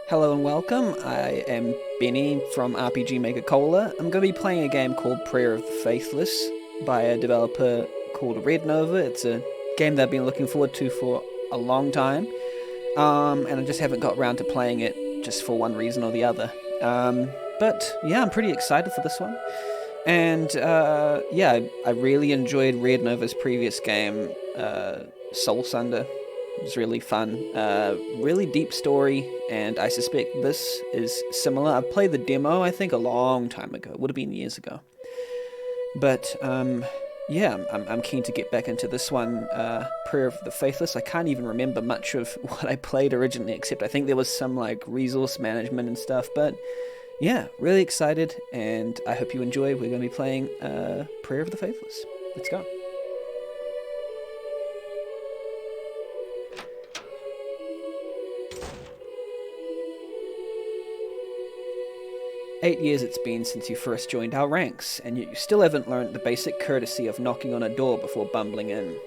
Hello and welcome. I am Benny from RPG Maker Cola. I'm going to be playing a game called Prayer of the Faithless by a developer called Red Nova. It's a game that I've been looking forward to for a long time, and I just haven't got around to playing it just for one reason or the other. But yeah, I'm pretty excited for this one. And I really enjoyed Red Nova's previous game, Sunder. It was really fun. Really deep story, and I suspect this is similar. I played the demo, I think, a long time ago. It would have been years ago. But, I'm keen to get back into this one, Prayer of the Faithless. I can't even remember much of what I played originally, except I think there was some, resource management and stuff. But, yeah, really excited, and I hope you enjoy. We're going to be playing Prayer of the Faithless. Let's go. "8 years it's been since you first joined our ranks, and yet you still haven't learned the basic courtesy of knocking on a door before bumbling in.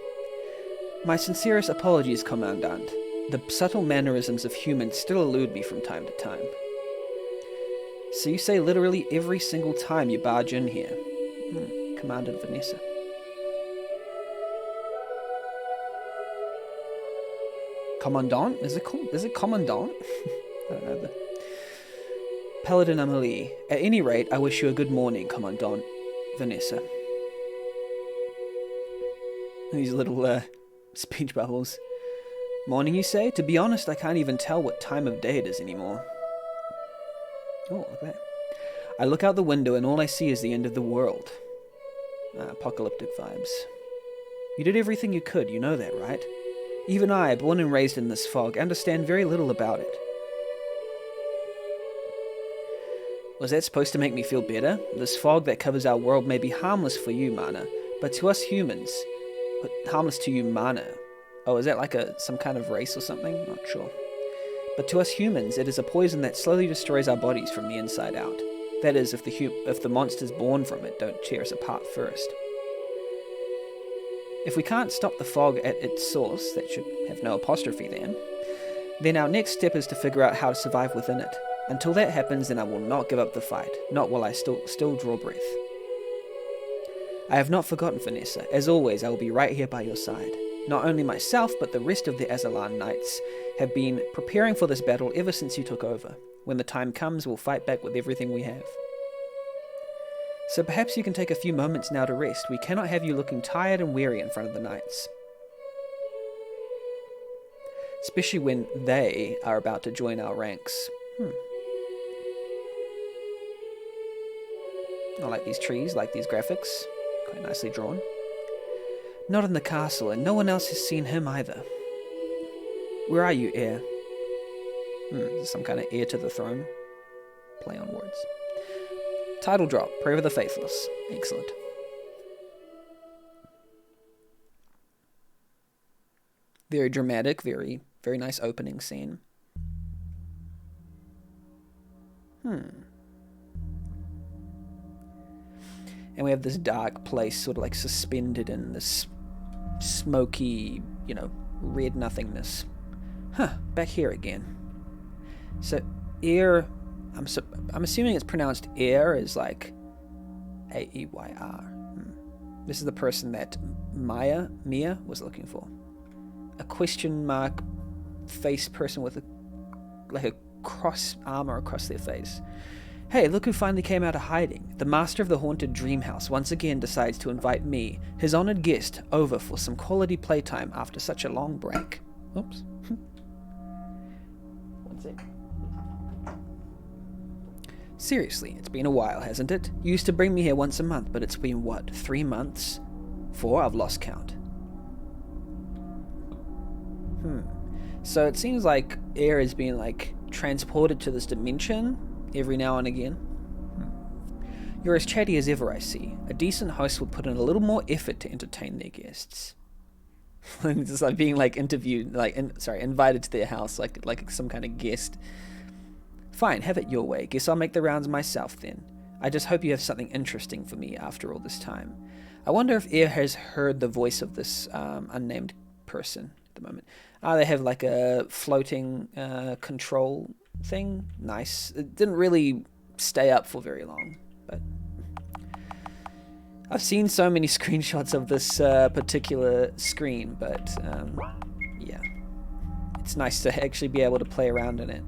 My sincerest apologies, Commandant. The subtle mannerisms of humans still elude me from time to time." "So you say literally every single time you barge in here?" Commandant Vanessa. Commandant? Is it Commandant? I don't know. Paladin Amelie. "At any rate, I wish you a good morning, Commandant Vanessa." These little speech bubbles. "Morning, you say? To be honest, I can't even tell what time of day it is anymore." Oh, look at that. "I look out the window and all I see is the end of the world." Apocalyptic vibes. "You did everything you could, you know that, right? Even I, born and raised in this fog, understand very little about it." "Was that supposed to make me feel better? This fog that covers our world may be harmless for you, Mana, but to us humans... harmless to you, Mana. Oh, is that some kind of race or something? Not sure. But to us humans, it is a poison that slowly destroys our bodies from the inside out. That is, if the monsters born from it don't tear us apart first. If we can't stop the fog at its source," that should have no apostrophe then our next step is to figure out how to survive within it. Until that happens, then I will not give up the fight, not while I still draw breath. I have not forgotten, Vanessa. As always, I will be right here by your side. Not only myself, but the rest of the Azalan Knights have been preparing for this battle ever since you took over. When the time comes, we'll fight back with everything we have. So perhaps you can take a few moments now to rest. We cannot have you looking tired and weary in front of the Knights. Especially when they are about to join our ranks. I like these trees, like these graphics. Quite nicely drawn. "Not in the castle, and no one else has seen him either. Where are you, heir?" Some kind of heir to the throne. Play on words. Title drop, Prayer of the Faithless. Excellent. Very dramatic, very, very nice opening scene. And we have this dark place sort of suspended in this smoky, red nothingness. Back here again. So, Air, I'm assuming it's pronounced Air, is Aeyr. This is the person that Mia was looking for. A question mark face person with a cross armor across their face. "Hey, look who finally came out of hiding. The master of the haunted dream house once again decides to invite me, his honored guest, over for some quality playtime after such a long break." Oops. One sec. "Seriously, it's been a while, hasn't it? You used to bring me here once a month, but it's been, 3 months? 4? I've lost count." So it seems like Air is being, transported to this dimension every now and again. "You're as chatty as ever, I see. A decent host would put in a little more effort to entertain their guests." It's like being interviewed, invited to their house, like some kind of guest. "Fine, have it your way. Guess I'll make the rounds myself then. I just hope you have something interesting for me after all this time. I wonder if Air has heard the voice of this unnamed person at the moment. They have like a floating control thing. Nice. It didn't really stay up for very long, but I've seen so many screenshots of this particular screen, but yeah, it's nice to actually be able to play around in it,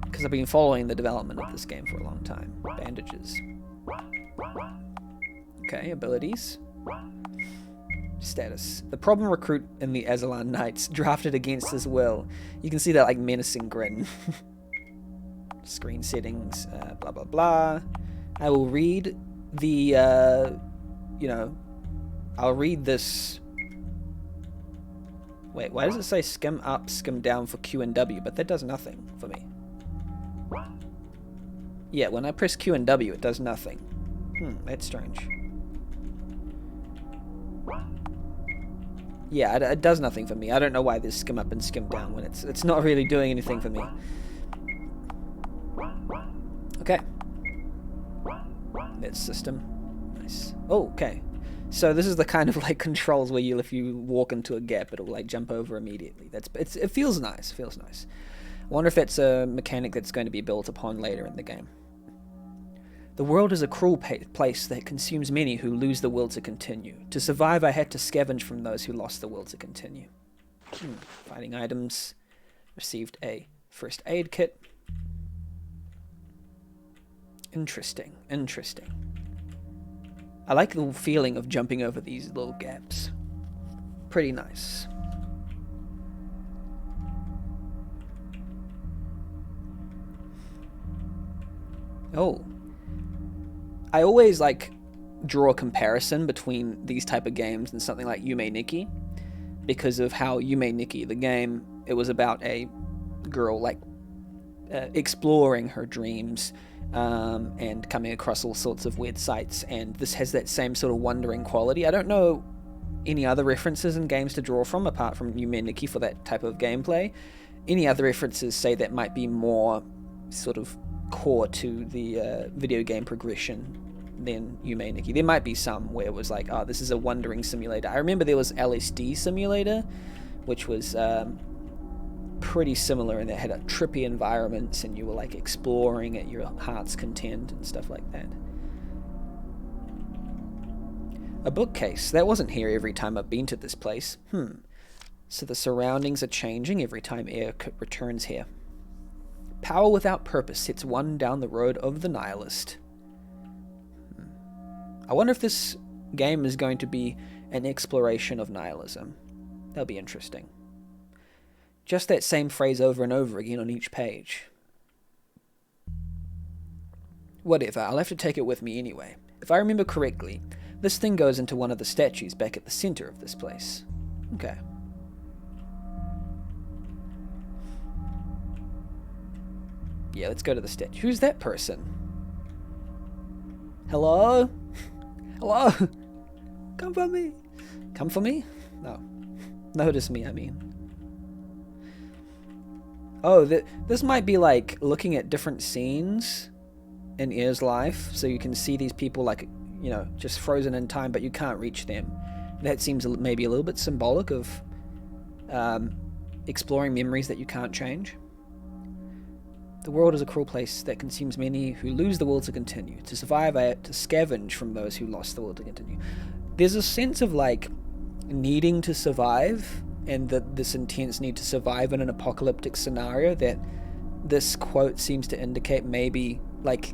because I've been following the development of this game for a long time. Bandages. Okay, abilities. Status. The problem recruit in the Azalan Knights drafted against his will. You can see that like menacing grin. Screen settings, blah blah blah. I will read the, I'll read this. Wait, why does it say skim up, skim down for Q and W? But that does nothing for me. Yeah, when I press Q and W, it does nothing. That's strange. Yeah, it does nothing for me. I don't know why there's skim up and skim down when it's not really doing anything for me. Okay. That's system. Nice. Oh, okay. So this is the kind of like controls where if you walk into a gap, it'll like jump over immediately. It feels nice. Feels nice. I wonder if that's a mechanic that's going to be built upon later in the game. The world is a cruel place that consumes many who lose the will to continue. To survive, I had to scavenge from those who lost the will to continue. Finding items. Received a first aid kit. Interesting. I like the feeling of jumping over these little gaps. Pretty nice. Oh. I always like draw a comparison between these type of games and something like Yume Nikki, because of how Yume Nikki, the game, it was about a girl like exploring her dreams and coming across all sorts of weird sights, and this has that same sort of wandering quality. I don't know any other references in games to draw from apart from Yume Nikki for that type of gameplay. Any other references say that might be more sort of core to the video game progression than Yume Nikki. There might be some where it was like, oh, this is a wandering simulator. I remember there was LSD Simulator, which was pretty similar, and it had a trippy environments, and you were like exploring at your heart's content and stuff like that. A bookcase. That wasn't here every time I've been to this place. So the surroundings are changing every time air returns here. Power without purpose sets one down the road of the nihilist. I wonder if this game is going to be an exploration of nihilism. That'll be interesting. Just that same phrase over and over again on each page. Whatever, I'll have to take it with me anyway. If I remember correctly, this thing goes into one of the statues back at the center of this place. Okay. Yeah, let's go to the statue. Who's that person? Hello? Hello? Come for me. Come for me? No. Notice me, I mean. Oh, this might be like looking at different scenes in Air's life, so you can see these people like, just frozen in time, but you can't reach them. That seems maybe a little bit symbolic of exploring memories that you can't change. The world is a cruel place that consumes many who lose the will to continue. To survive, I had to scavenge from those who lost the will to continue. There's a sense of like needing to survive, and this intense need to survive in an apocalyptic scenario that this quote seems to indicate maybe like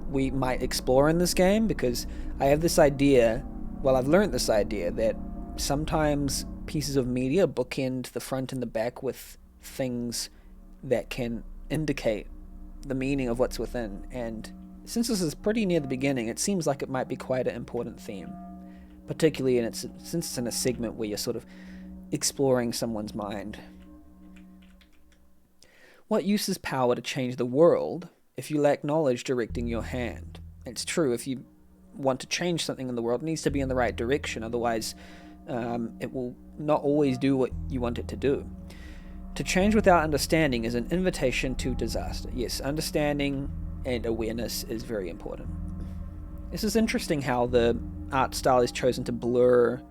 we might explore in this game, because I have this idea, I've learned this idea that sometimes pieces of media bookend the front and the back with things that can indicate the meaning of what's within, and since this is pretty near the beginning, it seems like it might be quite an important theme, particularly since it's in a segment where you're sort of exploring someone's mind. What use is power to change the world if you lack knowledge directing your hand? It's true, if you want to change something in the world, it needs to be in the right direction, otherwise it will not always do what you want it to do. To change without understanding is an invitation to disaster. Yes, understanding and awareness is very important. This is interesting how the art style is chosen to blur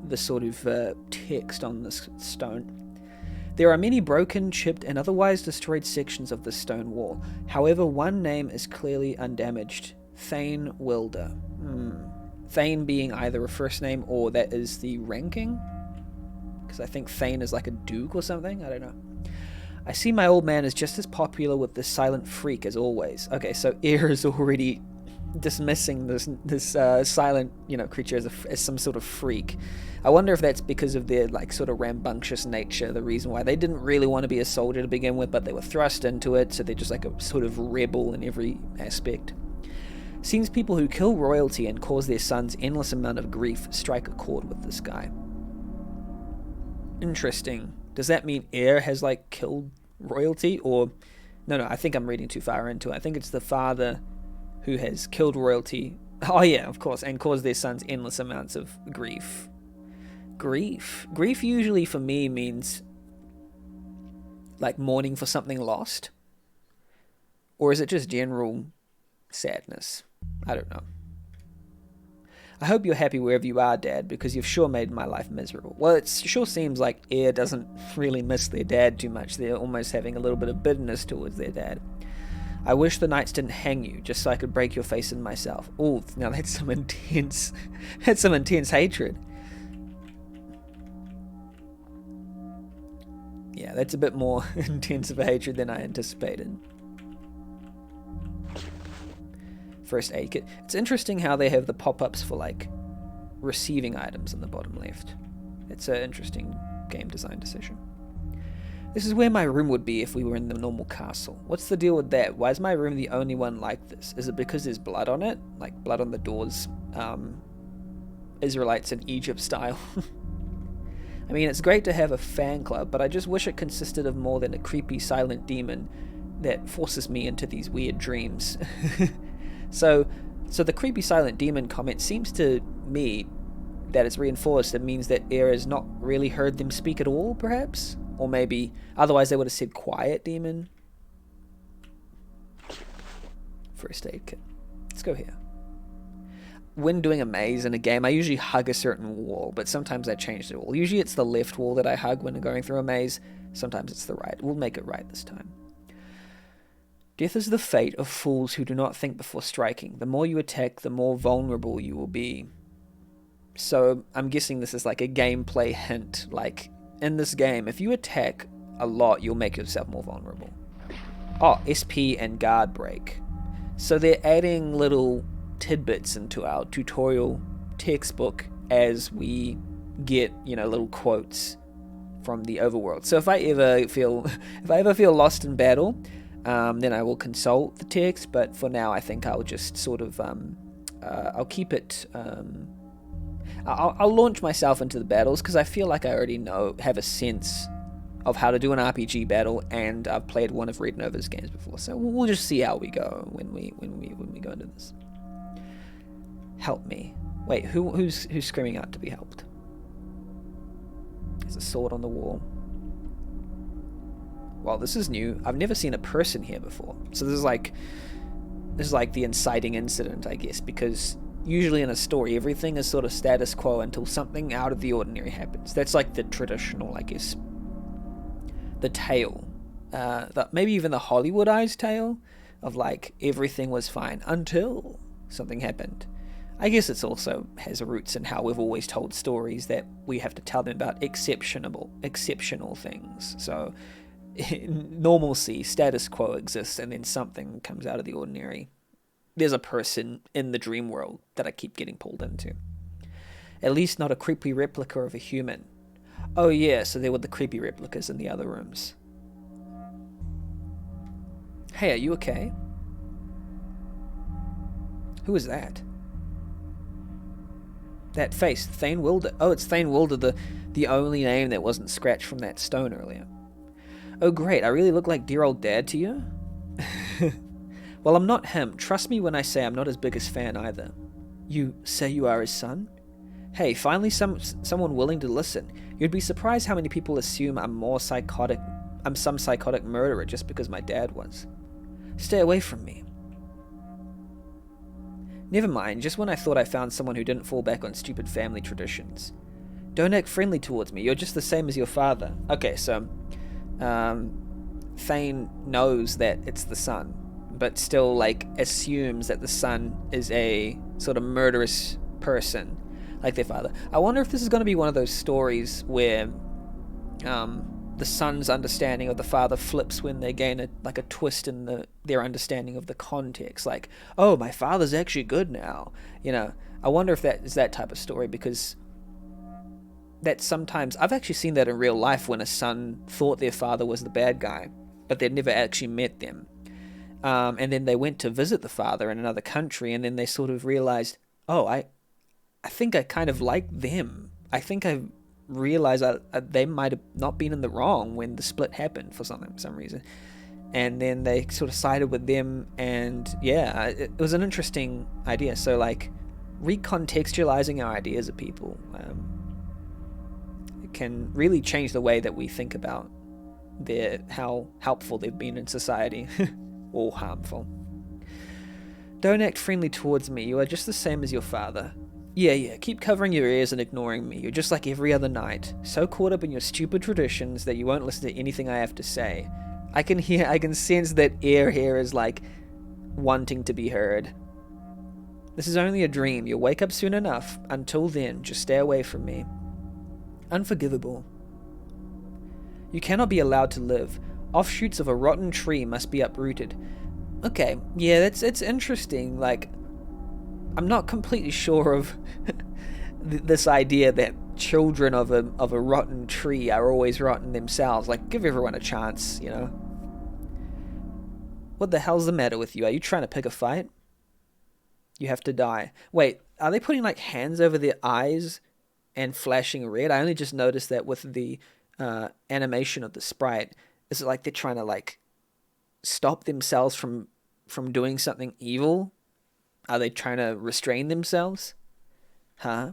the sort of text on this stone. There are many broken, chipped, and otherwise destroyed sections of the stone wall. However, one name is clearly undamaged. Thane Wilder. Thane being either a first name or that is the ranking. Because I think Thane is like a duke or something. I don't know. I see my old man is just as popular with this silent freak as always. Okay, so Air is already dismissing this silent, creature as some sort of freak. I wonder if that's because of their like sort of rambunctious nature, the reason why they didn't really want to be a soldier to begin with, but they were thrust into it, so they're just like a sort of rebel in every aspect. Seems people who kill royalty and cause their sons endless amount of grief strike a chord with this guy. Interesting. Does that mean Heir has like killed royalty, or no, I think I'm reading too far into it. I think it's the father who has killed royalty. Oh yeah, of course, and caused their sons endless amounts of grief. Grief usually for me means like mourning for something lost, or is it just general sadness? I don't know. I hope you're happy wherever you are, Dad, because you've sure made my life miserable. Well, it sure seems like Heir doesn't really miss their dad too much. They're almost having a little bit of bitterness towards their dad. I wish the knights didn't hang you, just so I could break your face in myself. Oh, now that's some intense hatred. Yeah, that's a bit more intense of a hatred than I anticipated. First aid kit. It's interesting how they have the pop-ups for like receiving items in the bottom left. It's an interesting game design decision. This is where my room would be if we were in the normal castle. What's the deal with that? Why is my room the only one like this? Is it because there's blood on it? Like blood on the doors? Israelites in Egypt style. I mean, it's great to have a fan club, but I just wish it consisted of more than a creepy silent demon that forces me into these weird dreams. So the creepy silent demon comment seems to me that it's reinforced. It means that Heir has not really heard them speak at all, perhaps? Or maybe, otherwise they would have said quiet demon. First aid kit. Let's go here. When doing a maze in a game, I usually hug a certain wall, but sometimes I change the wall. Usually it's the left wall that I hug when going through a maze. Sometimes it's the right. We'll make it right this time. Death is the fate of fools who do not think before striking. The more you attack, the more vulnerable you will be. So I'm guessing this is like a gameplay hint. Like, in this game, if you attack a lot, you'll make yourself more vulnerable. Oh, SP and guard break. So they're adding little tidbits into our tutorial textbook as we get, little quotes from the overworld. So if I ever feel lost in battle, then I will consult the text, but for now I think I'll just sort of, I'll keep it, I'll launch myself into the battles, because I feel like I already have a sense of how to do an RPG battle, and I've played one of Red Nova's games before, so we'll just see how we go when we go into this. Help me. Wait, who's screaming out to be helped? There's a sword on the wall. Well, this is new. I've never seen a person here before. So this is like the inciting incident, I guess, because usually in a story, everything is sort of status quo until something out of the ordinary happens. That's like the traditional, I guess, the tale. Maybe even the Hollywoodized tale of like everything was fine until something happened. I guess it's also has roots in how we've always told stories, that we have to tell them about exceptional things. So normalcy, status quo exists, and then something comes out of the ordinary. There's a person in the dream world that I keep getting pulled into. At least not a creepy replica of a human. Oh yeah, so there were the creepy replicas in the other rooms. Hey, are you okay? Who is that? That face, Thane Wilder. Oh, it's Thane Wilder, the only name that wasn't scratched from that stone earlier. Oh great, I really look like dear old Dad to you? Well, I'm not him. Trust me when I say I'm not his biggest fan either. You say you are his son? Hey, finally someone willing to listen. You'd be surprised how many people assume I'm some psychotic murderer just because my dad was. Stay away from me. Never mind, just when I thought I found someone who didn't fall back on stupid family traditions. Don't act friendly towards me, you're just the same as your father. Okay, so Thane knows that it's the son, but still like assumes that the son is a sort of murderous person like their father. I wonder if this is going to be one of those stories where the son's understanding of the father flips when they gain a twist in their understanding of the context. Like, oh, my father's actually good now. I wonder if that is that type of story, because that sometimes I've actually seen that in real life when a son thought their father was the bad guy, but they'd never actually met them. And then they went to visit the father in another country, and then they sort of realized, oh, I think I kind of like them. I think I realized they might have not been in the wrong when the split happened for some reason. And then they sort of sided with them, and yeah, it was an interesting idea. So like recontextualizing our ideas of people it can really change the way that we think about how helpful they've been in society or harmful. Don't act friendly towards me. You are just the same as your father. Yeah, keep covering your ears and ignoring me. You're just like every other knight, so caught up in your stupid traditions that you won't listen to anything I have to say. I can sense that air here is like wanting to be heard. This is only a dream. You'll wake up soon enough. Until then, just stay away from me. Unforgivable. You cannot be allowed to live. Offshoots of a rotten tree must be uprooted. Okay, yeah, it's interesting. Like, I'm not completely sure of this idea that children of a rotten tree are always rotten themselves. Like, give everyone a chance, What the hell's the matter with you? Are you trying to pick a fight? You have to die. Wait, are they putting like hands over their eyes and flashing red? I only just noticed that with the animation of the sprite. Is it like they're trying to like stop themselves from doing something evil? Are they trying to restrain themselves? Huh?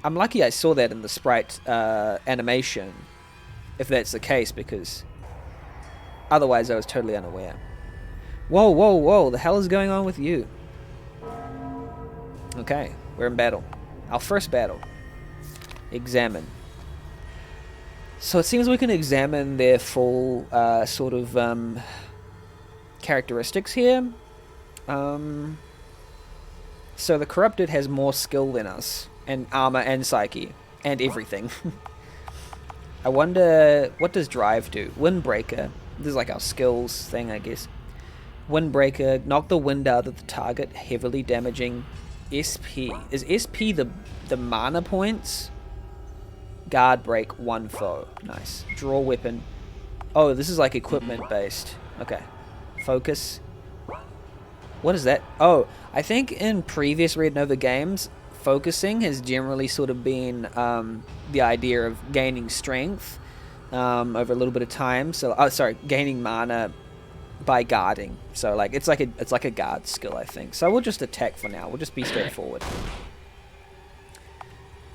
I'm lucky I saw that in the sprite animation, if that's the case, because otherwise I was totally unaware. Whoa, the hell is going on with you? Okay, we're in battle. Our first battle. Examine. So it seems we can examine their full sort of characteristics here. So the corrupted has more skill than us, and armor and psyche, and everything. I wonder, what does drive do? Windbreaker. This is like our skills thing, I guess. Windbreaker, knock the wind out of the target, heavily damaging. SP. Is SP the mana points? Guard break, one foe. Nice. Draw weapon. Oh, this is like equipment based. Okay. Focus. What is that? Oh, I think in previous Red Nova games, focusing has generally sort of been the idea of gaining strength over a little bit of time. So, gaining mana by guarding. So like it's like a guard skill, I think. So we'll just attack for now. We'll just be straightforward.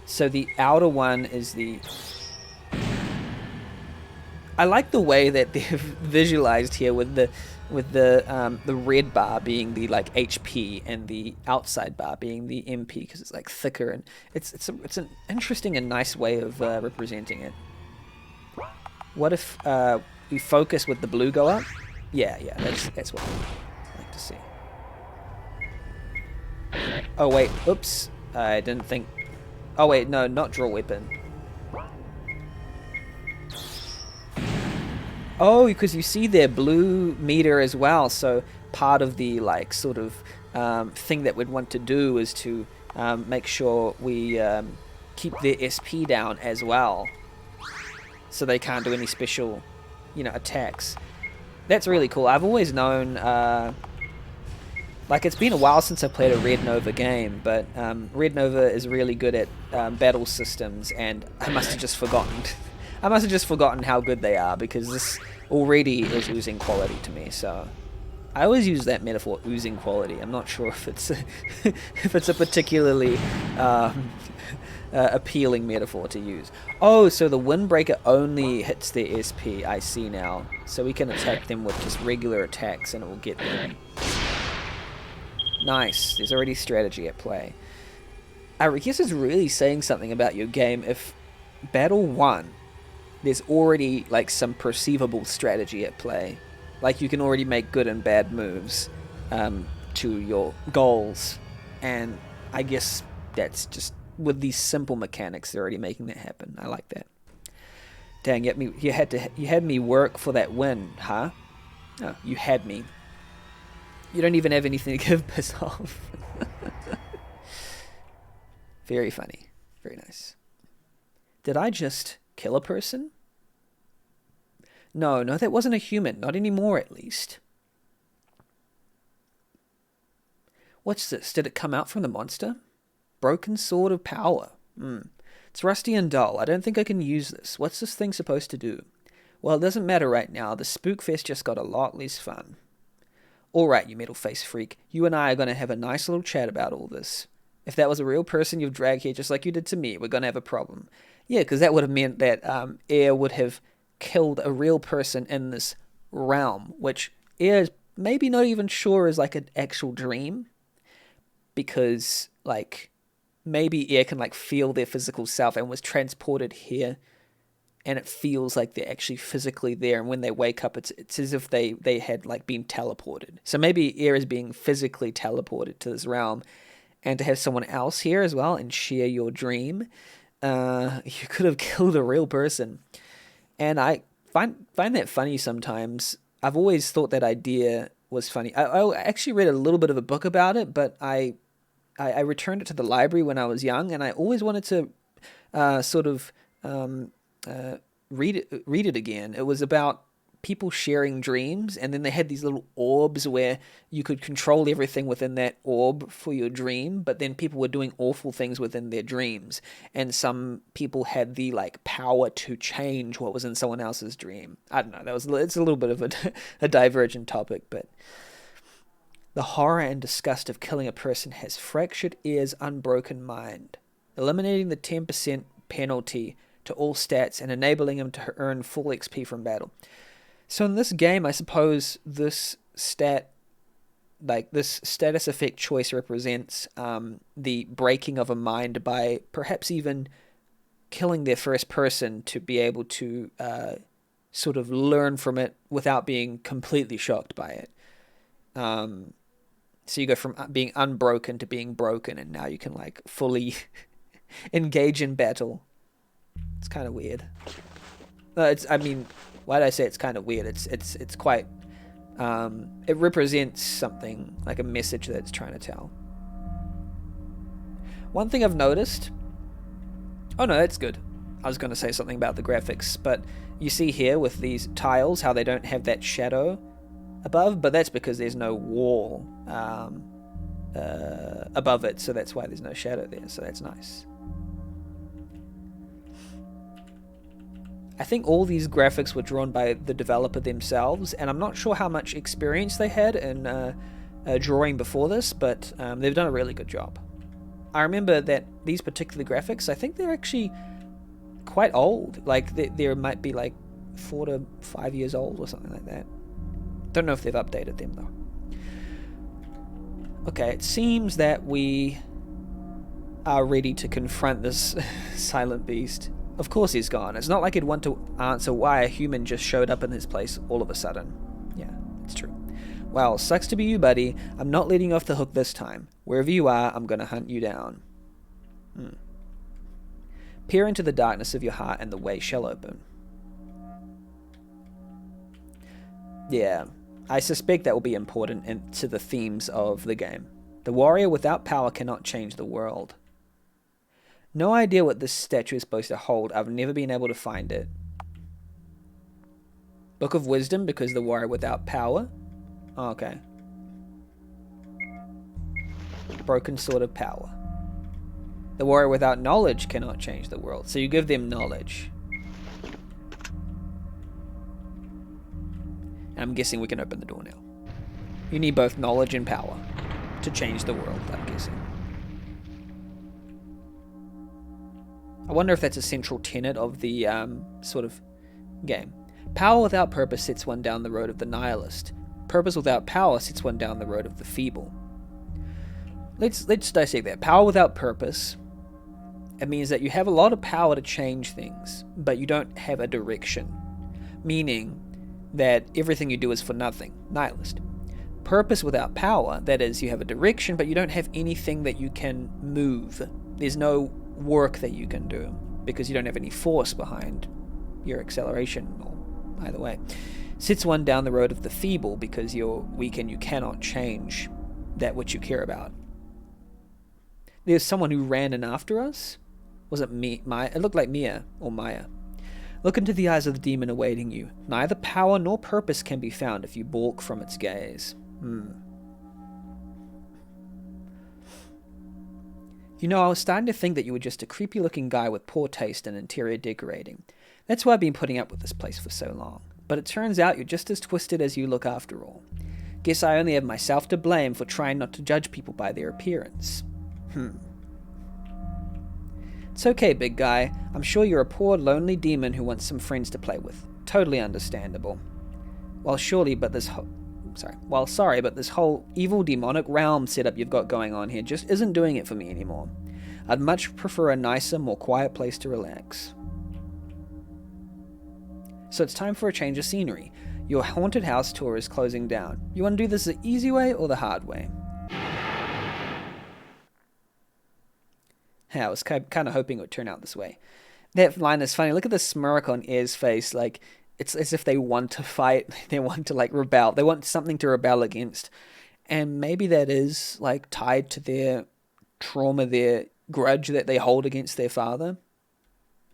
So the outer one is the... I like the way that they've visualized here with the red bar being the like HP and the outside bar being the MP, because it's like thicker, and it's an interesting and nice way of representing it. What if we focus with the blue go up? Yeah, that's what I like to see. Oh wait, oops, I didn't think. Oh wait, no, not draw weapon. Oh, because you see their blue meter as well, so part of the like sort of thing that we'd want to do is to make sure we keep their SP down as well, so they can't do any special, attacks. That's really cool. I've always known, like, it's been a while since I played a Red Nova game, but Red Nova is really good at battle systems, and I must have just forgotten. I must have just forgotten how good they are, because this already is oozing quality to me. So I always use that metaphor, oozing quality. I'm not sure if it's if it's a particularly appealing metaphor to use. Oh, so the Windbreaker only hits their SP. I see now. So we can attack them with just regular attacks, and it will get them. Nice. There's already strategy at play. I guess it's really saying something about your game if Battle 1, there's already like some perceivable strategy at play. Like you can already make good and bad moves to your goals, and I guess that's just with these simple mechanics, they're already making that happen. I like that. Dang, you had me work for that win, huh? Oh, you had me. You don't even have anything to give, piss off. Very funny. Very nice. Did I just kill a person? No, that wasn't a human. Not anymore, at least. What's this? Did it come out from the monster? Broken Sword of Power. It's rusty and dull. I don't think I can use this. What's this thing supposed to do? Well, it doesn't matter right now. The Spookfest just got a lot less fun. Alright, you metal-faced freak. You and I are going to have a nice little chat about all this. If that was a real person you've dragged here just like you did to me, we're going to have a problem. Yeah, because that would have meant that Air would have killed a real person in this realm, which Air is maybe not even sure is like an actual dream. Because, like, maybe Air can, like, feel their physical self and was transported here, and it feels like they're actually physically there, and when they wake up, it's as if they had, like, been teleported. So maybe Air is being physically teleported to this realm, and to have someone else here as well and share your dream, you could have killed a real person. And I find that funny sometimes. I've always thought that idea was funny. I actually read a little bit of a book about it, but I returned it to the library when I was young, and I always wanted to read it again. It was about people sharing dreams, and then they had these little orbs where you could control everything within that orb for your dream, but then people were doing awful things within their dreams, and some people had the like power to change what was in someone else's dream. I don't know, it's a little bit of a divergent topic, but the horror and disgust of killing a person has fractured Air's unbroken mind, eliminating the 10% penalty to all stats and enabling him to earn full XP from battle. So in this game, I suppose this status effect choice represents the breaking of a mind by perhaps even killing their first person to be able to sort of learn from it without being completely shocked by it. So you go from being unbroken to being broken, and now you can like fully engage in battle. It's kind of weird. Why did I say it's kind of weird? It's quite. It represents something like a message that it's trying to tell. One thing I've noticed. Oh no, it's good. I was going to say something about the graphics, but you see here with these tiles how they don't have that shadow above, but that's because there's no wall above it, so that's why there's no shadow there, so that's nice. I think all these graphics were drawn by the developer themselves, and I'm not sure how much experience they had in drawing before this, but they've done a really good job. I remember that these particular graphics, I think they're actually quite old. Like, they might be like 4 to 5 years old or something like that. Don't know if they've updated them though. Okay, it seems that we are ready to confront this silent beast. Of course he's gone. It's not like he'd want to answer why a human just showed up in his place all of a sudden. Yeah, it's true. Well, sucks to be you, buddy. I'm not letting you off the hook this time. Wherever you are, I'm gonna hunt you down. Peer into the darkness of your heart and the way shall open. Yeah, I suspect that will be important to the themes of the game. The warrior without power cannot change the world. No idea what this statue is supposed to hold. I've never been able to find it. Book of Wisdom, because the warrior without power. Oh, okay. Broken Sword of Power. The warrior without knowledge cannot change the world. So you give them knowledge. And I'm guessing we can open the door now. You need both knowledge and power to change the world, I'm guessing. I wonder if that's a central tenet of the sort of game. Power without purpose sets one down the road of the nihilist. Purpose without power sets one down the road of the feeble. Let's dissect that. Power without purpose It means that you have a lot of power to change things, but you don't have a direction. Meaning that everything you do is for nothing. Nihilist. Purpose without power, that is, you have a direction, but you don't have anything that you can move. There's no work that you can do, because you don't have any force behind your acceleration, or either way. Sits one down the road of the feeble, because you're weak and you cannot change that which you care about. There's someone who ran in after us. Was it me? Maya? It looked like Mia or Maya. Look into the eyes of the demon awaiting you. Neither power nor purpose can be found if you balk from its gaze. You know, I was starting to think that you were just a creepy-looking guy with poor taste in interior decorating. That's why I've been putting up with this place for so long. But it turns out you're just as twisted as you look after all. Guess I only have myself to blame for trying not to judge people by their appearance. It's okay, big guy. I'm sure you're a poor, lonely demon who wants some friends to play with. Totally understandable. Well, sorry, but this whole evil demonic realm setup you've got going on here just isn't doing it for me anymore. I'd much prefer a nicer, more quiet place to relax. So it's time for a change of scenery. Your haunted house tour is closing down. You want to do this the easy way or the hard way? I was kind of hoping it would turn out this way. That line is funny. Look at the smirk on Air's face. Like, it's as if they want to fight. They want to, like, rebel. They want something to rebel against. And maybe that is, like, tied to their trauma, their grudge that they hold against their father.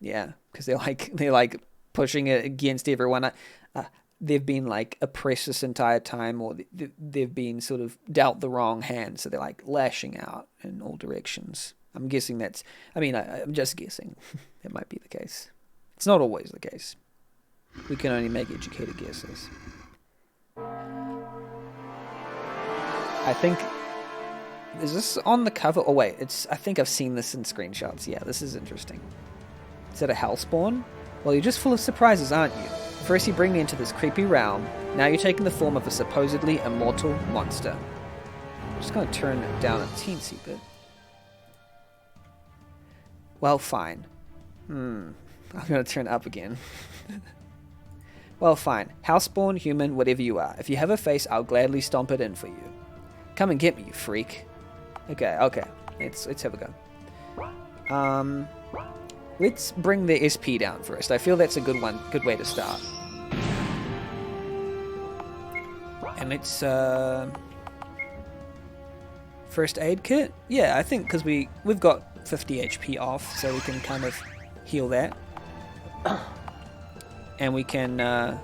Yeah, because they're like pushing it against everyone. They've been, like, oppressed this entire time, or they've been sort of dealt the wrong hand. So they're, like, lashing out in all directions. I'm guessing I'm just guessing. That might be the case. It's not always the case. We can only make educated guesses. I think... Is this on the cover? Oh wait, I think I've seen this in screenshots. Yeah, this is interesting. Is that a hellspawn? Well, you're just full of surprises, aren't you? First you bring me into this creepy realm. Now you're taking the form of a supposedly immortal monster. I'm just going to turn it down a teensy bit. Well, fine. I'm going to turn it up again. Well, fine. Houseborn, human, whatever you are. If you have a face, I'll gladly stomp it in for you. Come and get me, you freak. Okay. Let's have a go. Let's bring the SP down first. I feel that's a good way to start. And it's, first aid kit? Yeah, I think because we've got 50 HP off, so we can kind of heal that. And we can, I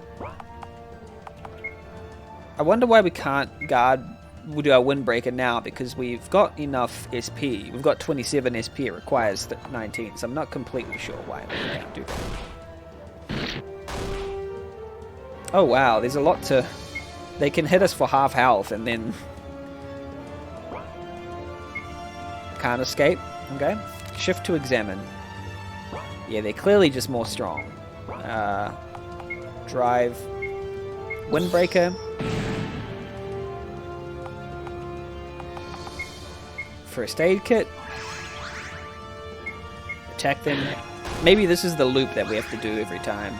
wonder why we can't we'll do our windbreaker now, because we've got enough SP. We've got 27 SP, it requires 19, so I'm not completely sure why we can't do that. Oh wow, there's a lot to... They can hit us for half health and then... Can't escape. Okay. Shift to examine. Yeah, they're clearly just more strong. Drive. Windbreaker. First aid kit. Attack them. Maybe this is the loop that we have to do every time.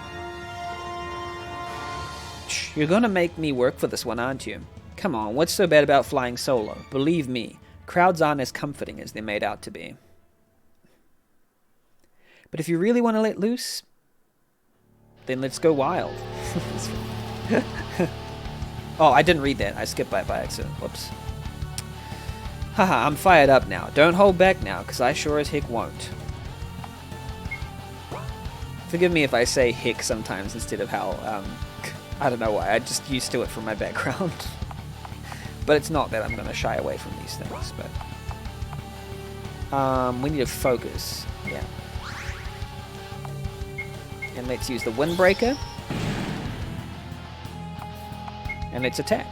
You're gonna make me work for this one, aren't you? Come on, what's so bad about flying solo? Believe me, crowds aren't as comforting as they're made out to be. But if you really want to let loose, then let's go wild. Oh, I didn't read that. I skipped by accident. Whoops. Haha, I'm fired up now. Don't hold back now, because I sure as heck won't. Forgive me if I say heck sometimes instead of hell. I don't know why. I'm just used to it from my background. But it's not that I'm going to shy away from these things. But we need to focus. Yeah. And let's use the windbreaker. And let's attack.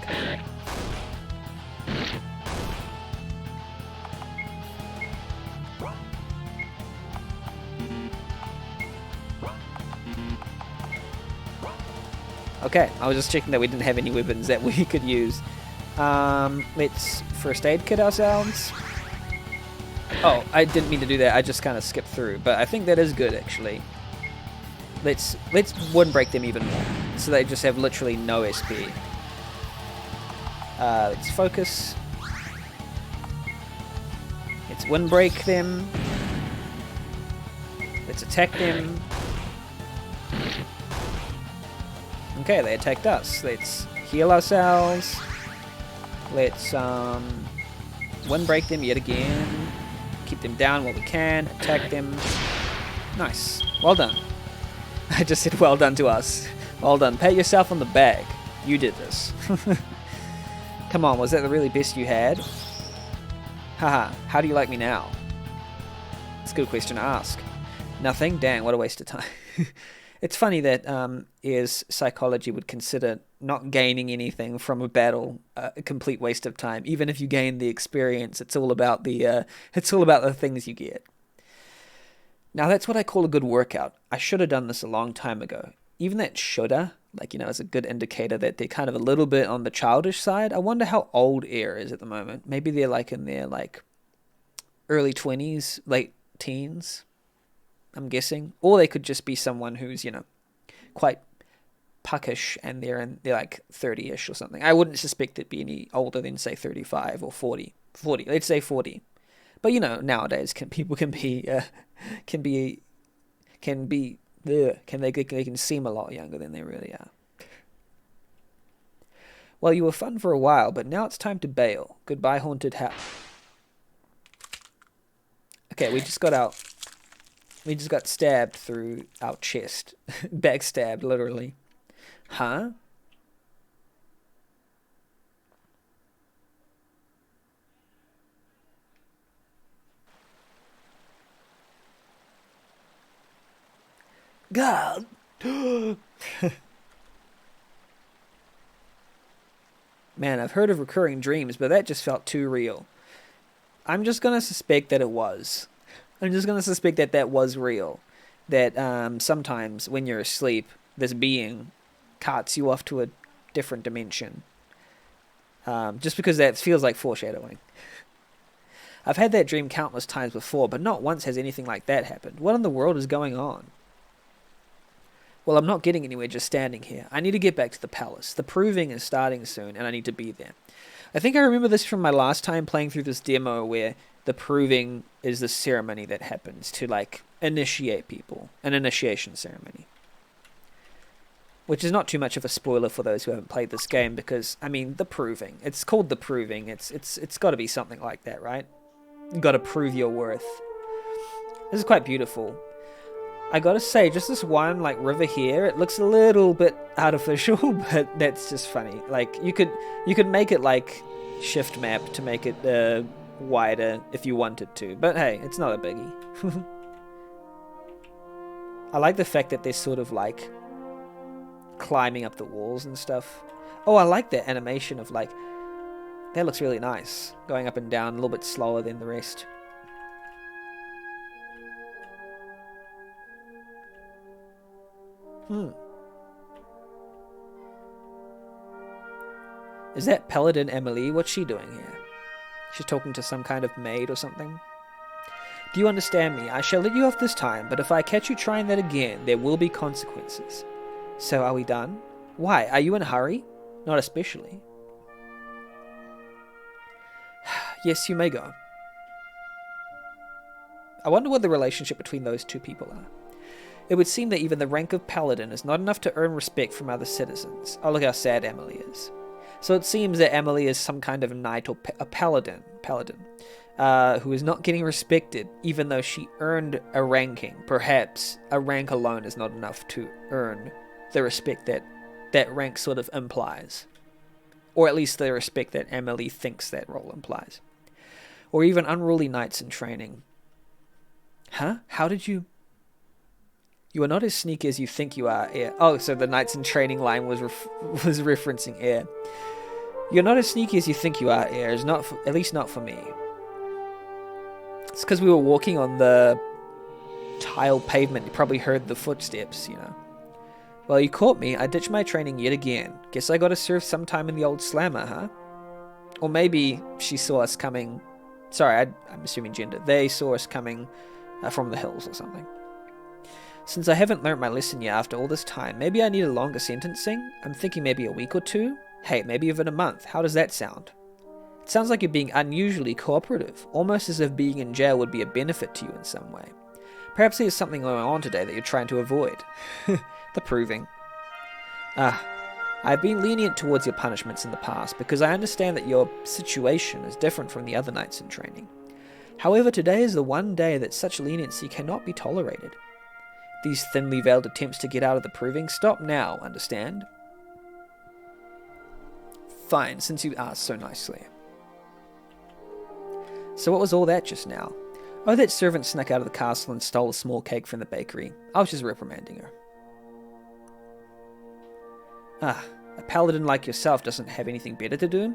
Okay, I was just checking that we didn't have any weapons that we could use. Let's first aid kit ourselves. Oh, I didn't mean to do that. I just kind of skipped through, but I think that is good actually. Let's wind break them even more, so they just have literally no SP. Let's focus. Let's wind break them. Let's attack them. Okay, they attacked us. Let's heal ourselves. Let's wind break them yet again. Keep them down while we can. Attack them. Nice. Well done. I just said well done to us. Well done. Pat yourself on the back. You did this. Come on, was that the really best you had? Haha, how do you like me now? It's a good question to ask. Nothing? Dang, what a waste of time. It's funny that Air's psychology would consider not gaining anything from a battle a complete waste of time. Even if you gain the experience, it's all about the things you get. Now that's what I call a good workout. I should have done this a long time ago. Even that shoulda, is a good indicator that they're kind of a little bit on the childish side. I wonder how old Air is at the moment. Maybe they're in their early 20s, late teens, I'm guessing. Or they could just be someone who's, quite puckish and they're 30-ish or something. I wouldn't suspect it'd be any older than, say, 35 or 40. 40, let's say 40. But nowadays people can seem a lot younger than they really are. Well, you were fun for a while, but now it's time to bail. Goodbye, haunted house. Okay, we just got stabbed through our chest. Backstabbed, literally. Huh? God. Man, I've heard of recurring dreams, but that just felt too real. I'm just going to suspect that it was. I'm just going to suspect that that was real. That sometimes when you're asleep, this being carts you off to a different dimension. Just because that feels like foreshadowing. I've had that dream countless times before, but not once has anything like that happened. What in the world is going on? Well, I'm not getting anywhere just standing here. I need to get back to the palace. The proving is starting soon, and I need to be there. I think I remember this from my last time playing through this demo where the proving is the ceremony that happens to, initiate people. An initiation ceremony. Which is not too much of a spoiler for those who haven't played this game because, the proving. It's called the proving. It's got to be something like that, right? You got to prove your worth. This is quite beautiful. I gotta say, just this one, river here, it looks a little bit artificial, but that's just funny. You could make it, shift map to make it, wider if you wanted to. But hey, it's not a biggie. I like the fact that they're sort of, climbing up the walls and stuff. Oh, I like that animation of, that looks really nice. Going up and down a little bit slower than the rest. Is that Paladin Emily? What's she doing here? She's talking to some kind of maid or something? Do you understand me? I shall let you off this time, but if I catch you trying that again, there will be consequences. So are we done? Why? Are you in a hurry? Not especially. Yes, you may go. I wonder what the relationship between those two people are. It would seem that even the rank of paladin is not enough to earn respect from other citizens. Oh, look how sad Emily is. So it seems that Emily is some kind of knight or a paladin, who is not getting respected, even though she earned a ranking. Perhaps a rank alone is not enough to earn the respect that that rank sort of implies. Or at least the respect that Emily thinks that role implies. Or even unruly knights in training. Huh? How did you... You are not as sneaky as you think you are, Air. Oh, so the Knights in Training line was referencing Air. You're not as sneaky as you think you are, Air. At least not for me. It's because we were walking on the tile pavement. You probably heard the footsteps, Well, you caught me. I ditched my training yet again. Guess I gotta serve sometime in the old slammer, huh? Or maybe she saw us coming Sorry, I'm assuming gender. They saw us coming from the hills or something. Since I haven't learnt my lesson yet after all this time, maybe I need a longer sentencing? I'm thinking maybe a week or two? Hey, maybe even a month. How does that sound? It sounds like you're being unusually cooperative, almost as if being in jail would be a benefit to you in some way. Perhaps there's something going on today that you're trying to avoid. The proving. I've been lenient towards your punishments in the past because I understand that your situation is different from the other knights in training. However, today is the one day that such leniency cannot be tolerated. These thinly veiled attempts to get out of the proving stop now, understand? Fine, since you asked so nicely. So what was all that just now? Oh, that servant snuck out of the castle and stole a small cake from the bakery. I was just reprimanding her. A paladin like yourself doesn't have anything better to do?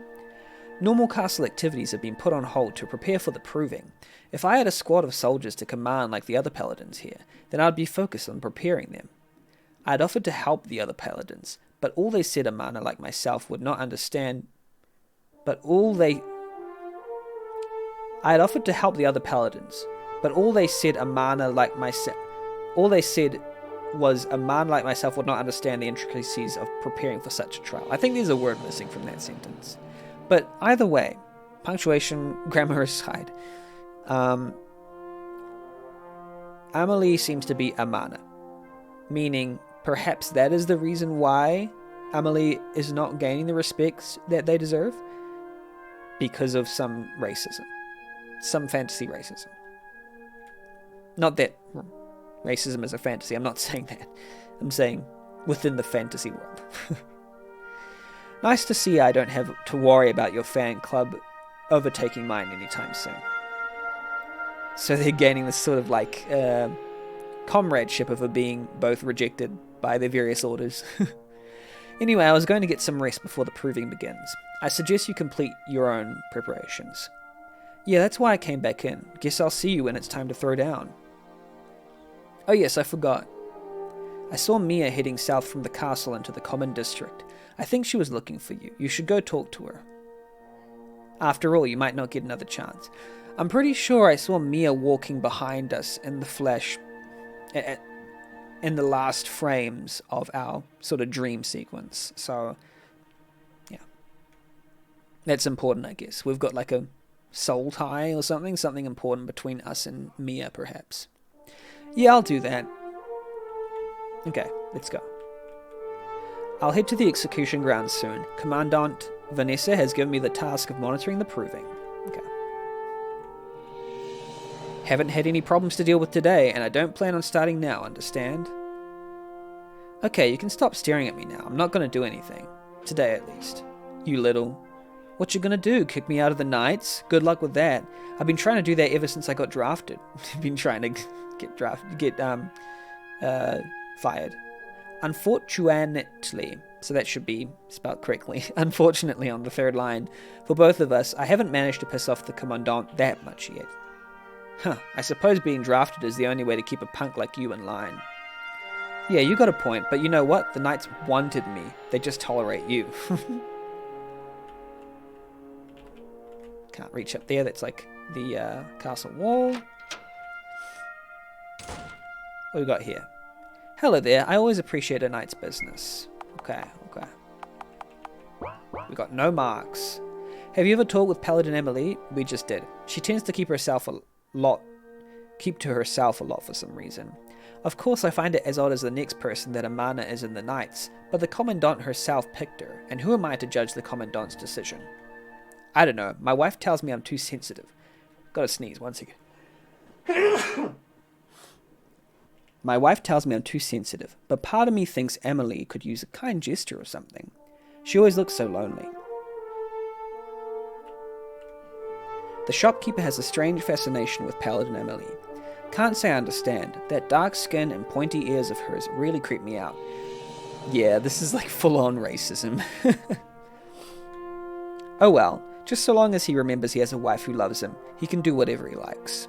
Normal castle activities have been put on hold to prepare for the proving. If I had a squad of soldiers to command like the other paladins here, then I'd be focused on preparing them. I'd offered to help the other paladins, but all they said a mana like myself would not understand. I'd offered to help the other paladins, but all they said a mana like myself. All they said was a man like myself would not understand the intricacies of preparing for such a trial. I think there's a word missing from that sentence. But either way, punctuation, grammar aside, Amelie seems to be a mana, meaning perhaps that is the reason why Amelie is not gaining the respect that they deserve, because of some racism, some fantasy racism. Not that racism is a fantasy, I'm not saying that. I'm saying within the fantasy world. Nice to see I don't have to worry about your fan club overtaking mine anytime soon. So they're gaining this sort of like comradeship of being both rejected by their various orders. Anyway, I was going to get some rest before the proving begins. I suggest you complete your own preparations. Yeah, that's why I came back in. Guess I'll see you when it's time to throw down. Oh yes, I forgot. I saw Mia heading south from the castle into the common district. I think she was looking for you. You should go talk to her. After all, you might not get another chance. I'm pretty sure I saw Mia walking behind us in the flesh in the last frames of our sort of dream sequence. So, yeah. That's important, I guess. We've got like a soul tie or something important between us and Mia, perhaps. Yeah, I'll do that. Okay, let's go. I'll head to the execution grounds soon. Commandant Vanessa has given me the task of monitoring the proving. Okay. Haven't had any problems to deal with today, and I don't plan on starting now, understand? Okay, you can stop staring at me now. I'm not going to do anything. Today, at least. You little... What you gonna do? Kick me out of the Knights? Good luck with that. I've been trying to do that ever since I got drafted. I've been trying to get fired. Unfortunately, so that should be spelled correctly. Unfortunately, on the third line, for both of us, I haven't managed to piss off the Commandant that much yet. I suppose being drafted is the only way to keep a punk like you in line. Yeah, you got a point, but you know what? The Knights wanted me. They just tolerate you. Can't reach up there. That's like the castle wall. What we got here? Hello there. I always appreciate a knight's business. Okay. We got no marks. Have you ever talked with Paladin Emily? We just did. She tends to keep to herself a lot for some reason. Of course, I find it as odd as the next person that Amana is in the Knights, but the Commandant herself picked her, and who am I to judge the Commandant's decision? I don't know. My wife tells me I'm too sensitive. Gotta sneeze, one second. My wife tells me I'm too sensitive, but part of me thinks Emily could use a kind gesture or something. She always looks so lonely. The shopkeeper has a strange fascination with Paladin Emily. Can't say I understand. That dark skin and pointy ears of hers really creep me out. Yeah, this is like full-on racism. Oh well, just so long as he remembers he has a wife who loves him, he can do whatever he likes.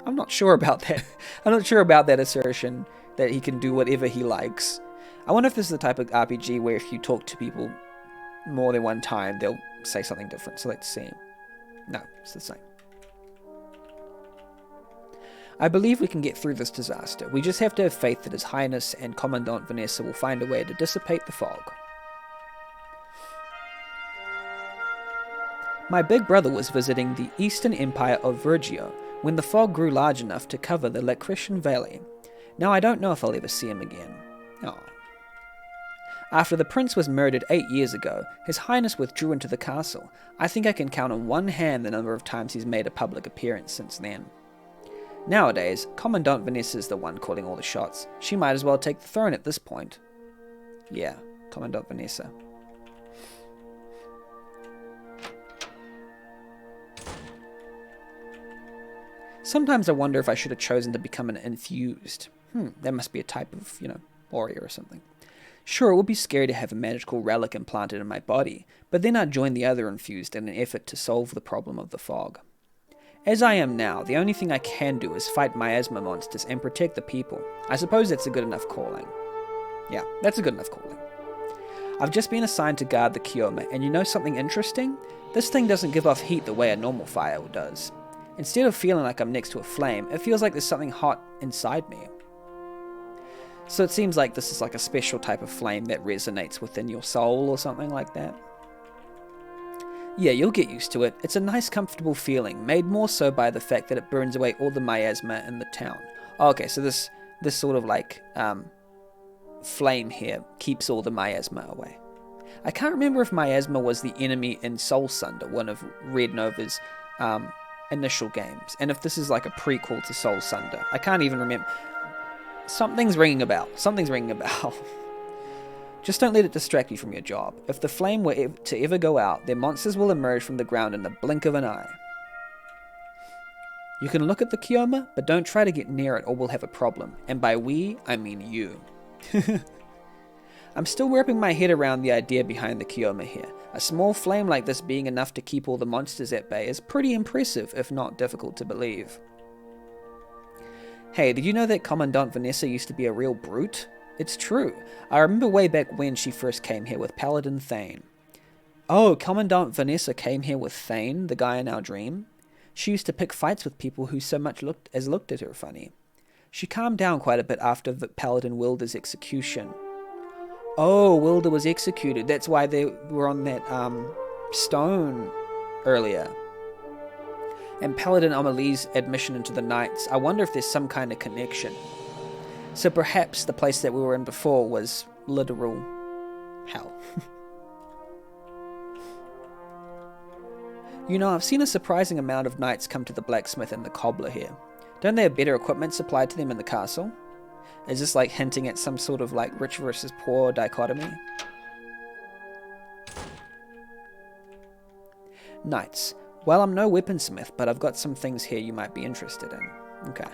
I'm not sure about that. I'm not sure about that assertion that he can do whatever he likes. I wonder if this is the type of RPG where if you talk to people more than one time, they'll say something different. So let's see. No, it's the same. I believe we can get through this disaster. We just have to have faith that His Highness and Commandant Vanessa will find a way to dissipate the fog. My big brother was visiting the Eastern Empire of Vergio when the fog grew large enough to cover the Lacritian Valley. Now I don't know if I'll ever see him again. Oh. After the prince was murdered 8 years ago, His Highness withdrew into the castle. I think I can count on one hand the number of times he's made a public appearance since then. Nowadays, Commandant Vanessa's the one calling all the shots. She might as well take the throne at this point. Yeah, Commandant Vanessa. Sometimes I wonder if I should have chosen to become an infused. That must be a type of, warrior or something. Sure, it would be scary to have a magical relic implanted in my body, but then I'd join the other infused in an effort to solve the problem of the fog. As I am now, the only thing I can do is fight miasma monsters and protect the people. I suppose that's a good enough calling. Yeah, that's a good enough calling. I've just been assigned to guard the Kioma, and you know something interesting? This thing doesn't give off heat the way a normal fire does. Instead of feeling like I'm next to a flame, it feels like there's something hot inside me. So it seems like this is like a special type of flame that resonates within your soul or something like that. Yeah, you'll get used to it. It's a nice, comfortable feeling, made more so by the fact that it burns away all the miasma in the town. Okay, so this sort of like flame here keeps all the miasma away. I can't remember if miasma was the enemy in Soul Sunder, one of Red Nova's initial games, and if this is like a prequel to Soul Sunder. I can't even remember. Something's ringing a bell. Something's ringing a bell. Just don't let it distract you from your job. If the flame were to ever go out, their monsters will emerge from the ground in the blink of an eye. You can look at the Kioma, but don't try to get near it or we'll have a problem. And by we, I mean you. I'm still wrapping my head around the idea behind the Kioma here. A small flame like this being enough to keep all the monsters at bay is pretty impressive, if not difficult to believe. Hey, did you know that Commandant Vanessa used to be a real brute? It's true. I remember way back when she first came here with Paladin Thane. Oh, Commandant Vanessa came here with Thane, the guy in our dream? She used to pick fights with people who so much looked at her funny. She calmed down quite a bit after Paladin Wilder's execution. Oh, Wilder was executed. That's why they were on that stone earlier. And Paladin Amelie's admission into the Knights. I wonder if there's some kind of connection. So perhaps the place that we were in before was literal hell. You know, I've seen a surprising amount of knights come to the blacksmith and the cobbler here. Don't they have better equipment supplied to them in the castle? Is this like hinting at some sort of like rich versus poor dichotomy? Knights. Well, I'm no weaponsmith, but I've got some things here you might be interested in. Okay.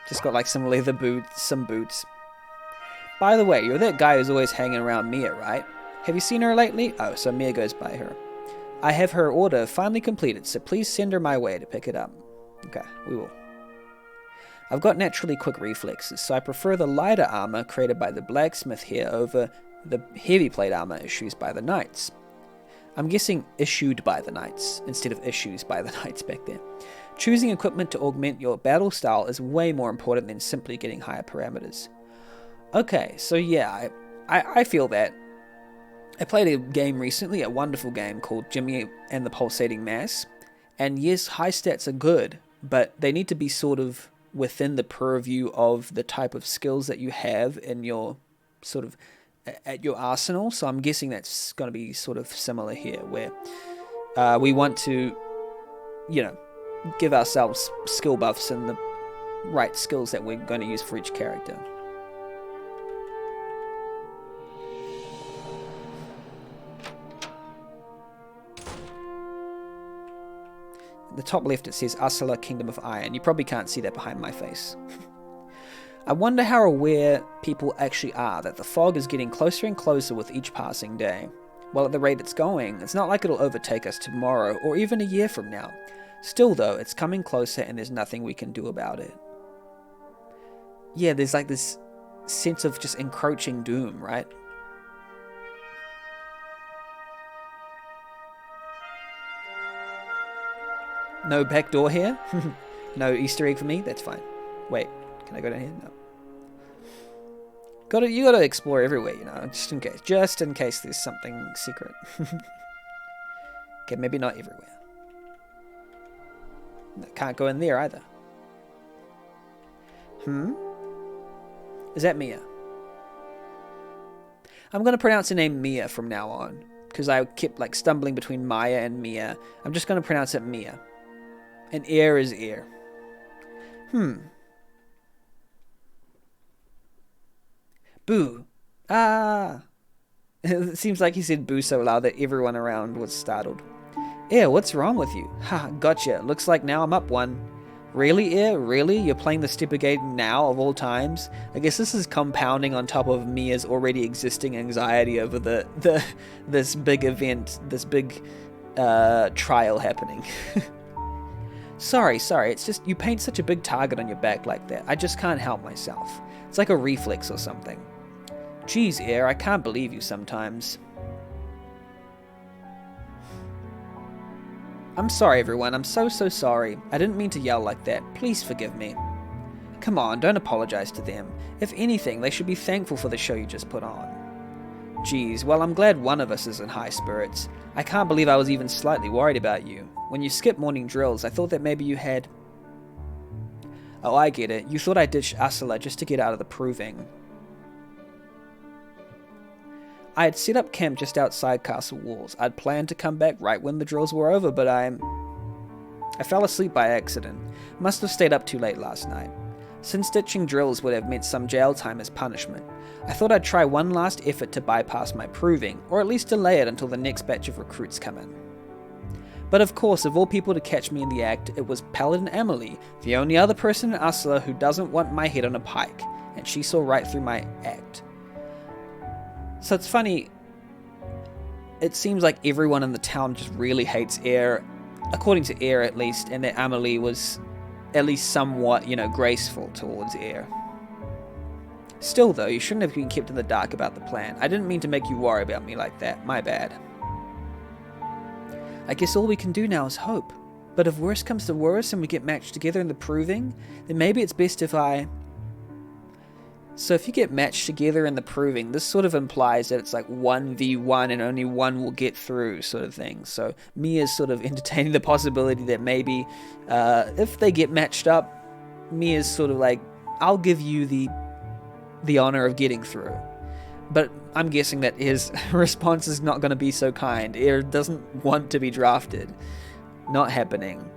Just got like some leather boots, some boots. By the way, you're that guy who's always hanging around Mia, right? Have you seen her lately? Oh, so Mia goes by her. I have her order finally completed, so please send her my way to pick it up. Okay, we will. I've got naturally quick reflexes, so I prefer the lighter armor created by the blacksmith here over the heavy plate armor issues by the knights. I'm guessing issued by the knights, instead of issues by the knights back there. Choosing equipment to augment your battle style is way more important than simply getting higher parameters. Okay, so yeah, I feel that. I played a game recently, a wonderful game called Jimmy and the Pulsating Mass. And yes, high stats are good, but they need to be sort of within the purview of the type of skills that you have in your sort of at your arsenal. So I'm guessing that's going to be sort of similar here, where we want to, give ourselves skill buffs and the right skills that we're going to use for each character. The top left it says Ursula, Kingdom of Iron. You probably can't see that behind my face. I wonder how aware people actually are that the fog is getting closer and closer with each passing day. Well, at the rate it's going, it's not like it'll overtake us tomorrow or even a year from now. Still though, it's coming closer and there's nothing we can do about it. Yeah, there's like this sense of just encroaching doom, right? No back door here? No Easter egg for me? That's fine. Wait, can I go down here? No. You gotta explore everywhere, you know, just in case. Just in case there's something secret. Okay, maybe not everywhere. No, can't go in there either. Is that Mia? I'm gonna pronounce the name Mia from now on, because I kept like stumbling between Maya and Mia. I'm just gonna pronounce it Mia. And air is air. Boo. Ah. It seems like he said boo so loud that everyone around was startled. Air, what's wrong with you? Ha, gotcha. Looks like now I'm up one. Really, Air? Really? You're playing the stupid game now of all times? I guess this is compounding on top of Mia's already existing anxiety over this big event, this big trial happening. Sorry, it's just you paint such a big target on your back like that. I just can't help myself. It's like a reflex or something. Geez, Air, I can't believe you sometimes. I'm sorry, everyone. I'm so sorry. I didn't mean to yell like that. Please forgive me. Come on, don't apologize to them. If anything, they should be thankful for the show you just put on. Geez, well, I'm glad one of us is in high spirits. I can't believe I was even slightly worried about you. When you skipped morning drills, I thought that maybe you had... Oh, I get it. You thought I ditched Ursula just to get out of the proving. I had set up camp just outside castle walls. I'd planned to come back right when the drills were over, but I fell asleep by accident. Must have stayed up too late last night. Since ditching drills would have meant some jail time as punishment, I thought I'd try one last effort to bypass my proving, or at least delay it until the next batch of recruits come in. But of course, of all people to catch me in the act, it was Paladin Emily, the only other person in Ursula who doesn't want my head on a pike, and she saw right through my act. So it's funny, it seems like everyone in the town just really hates Air, according to Air at least, and that Amelie was at least somewhat, graceful towards Air. Still though, you shouldn't have been kept in the dark about the plan. I didn't mean to make you worry about me like that, my bad. I guess all we can do now is hope. But if worse comes to worse and we get matched together in the proving, then maybe it's best if I... So if you get matched together in the proving, this sort of implies that it's like 1v1 and only one will get through sort of thing. So Mia's sort of entertaining the possibility that maybe if they get matched up, Mia's sort of like, I'll give you the honor of getting through. But I'm guessing that his response is not going to be so kind. Air doesn't want to be drafted. Not happening.